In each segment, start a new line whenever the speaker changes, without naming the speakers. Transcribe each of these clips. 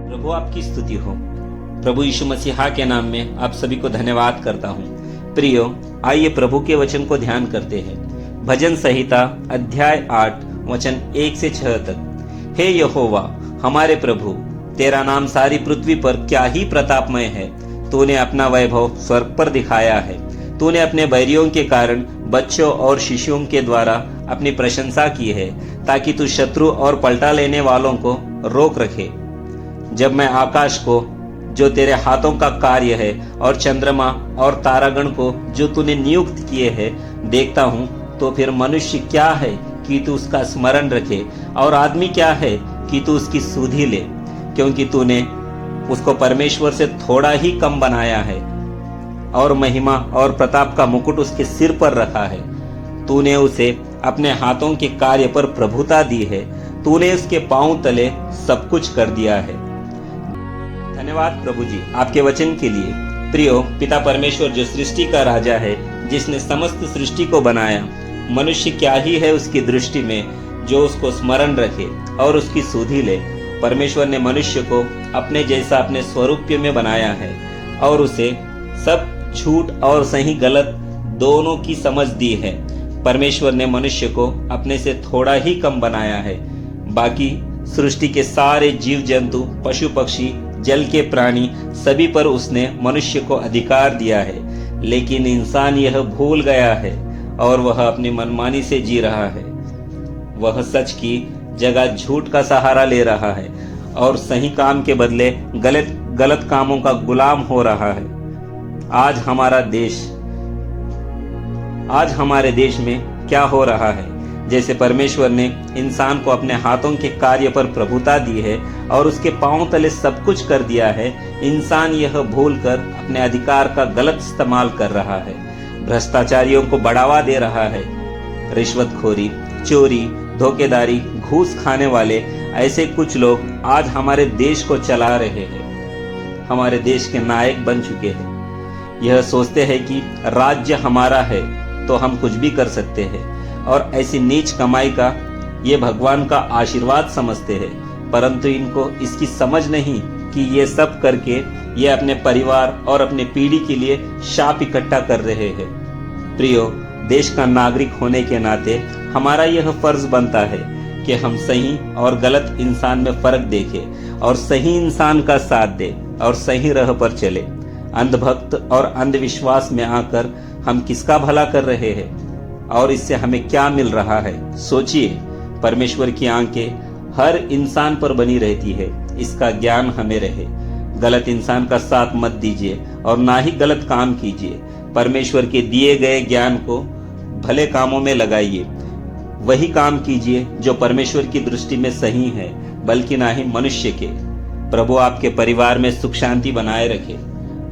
प्रभु आपकी स्तुति हो। प्रभु यीशु मसीहा के नाम में आप सभी को धन्यवाद करता हूँ। प्रियो, आइए प्रभु के वचन को ध्यान करते हैं। भजन संहिता अध्याय 8 वचन 1 से 6 तक। हे यहोवा हमारे प्रभु, तेरा नाम सारी पृथ्वी पर क्या ही प्रतापमय है। तूने अपना वैभव स्वर्ग पर दिखाया है। तूने अपने बैरियों के कारण बच्चों और शिशुओं के द्वारा अपनी प्रशंसा की है, ताकि तू शत्रु और पलटा लेने वालों को रोक रखे। जब मैं आकाश को, जो तेरे हाथों का कार्य है, और चंद्रमा और तारागण को, जो तूने नियुक्त किए हैं, देखता हूँ, तो फिर मनुष्य क्या है कि तू उसका स्मरण रखे, और आदमी क्या है कि तू उसकी सुधि ले। क्योंकि तूने उसको परमेश्वर से थोड़ा ही कम बनाया है, और महिमा और प्रताप का मुकुट उसके सिर पर रखा है। तूने उसे अपने हाथों के कार्य पर प्रभुता दी है। तूने उसके पांव तले सब कुछ कर दिया है। धन्यवाद प्रभु जी आपके वचन के लिए। प्रियो, पिता परमेश्वर जो सृष्टि का राजा है, जिसने समस्त सृष्टि को बनाया, मनुष्य क्या ही है उसकी दृष्टि में जो उसको स्मरण रखे और उसकी सुधि ले। परमेश्वर ने मनुष्य को अपने जैसा अपने स्वरूप में बनाया है, और उसे सब झूठ और सही गलत दोनों की समझ दी है। परमेश्वर ने मनुष्य को अपने से थोड़ा ही कम बनाया है। बाकी सृष्टि के सारे जीव जंतु, पशु पक्षी, जल के प्राणी, सभी पर उसने मनुष्य को अधिकार दिया है। लेकिन इंसान यह भूल गया है और वह अपनी मनमानी से जी रहा है। वह सच की जगह झूठ का सहारा ले रहा है और सही काम के बदले गलत कामों का गुलाम हो रहा है। आज हमारे देश में क्या हो रहा है? जैसे परमेश्वर ने इंसान को अपने हाथों के कार्य पर प्रभुता दी है और उसके पांव तले सब कुछ कर दिया है, इंसान यह भूलकर अपने अधिकार का गलत इस्तेमाल कर रहा है। भ्रष्टाचारियों को बढ़ावा दे रहा है। रिश्वतखोरी, चोरी, धोखेदारी, घूस खाने वाले ऐसे कुछ लोग आज हमारे देश को चला रहे हैं, हमारे देश के नायक बन चुके हैं। यह सोचते हैं कि राज्य हमारा है तो हम कुछ भी कर सकते हैं, और ऐसी नीच कमाई का ये भगवान का आशीर्वाद समझते हैं। परंतु इनको इसकी समझ नहीं कि ये सब करके ये अपने परिवार और अपने पीढ़ी के लिए शाप इकट्ठा कर रहे हैं। प्रियो, देश का नागरिक होने के नाते हमारा यह फर्ज बनता है कि हम सही और गलत इंसान में फर्क देखें और सही इंसान का साथ दें और सही राह पर चले। अंधभक्त और अंधविश्वास में आकर हम किसका भला कर रहे हैं और इससे हमें क्या मिल रहा है? सोचिए। परमेश्वर की आंखें हर इंसान पर बनी रहती है, इसका ज्ञान हमें रहे। गलत इंसान का साथ मत दीजिए और ना ही गलत काम कीजिए। परमेश्वर के दिए गए ज्ञान को भले कामों में लगाइए। वही काम कीजिए जो परमेश्वर की दृष्टि में सही है, बल्कि ना ही मनुष्य के। प्रभु आपके परिवार में सुख शांति बनाए रखे।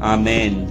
आमीन।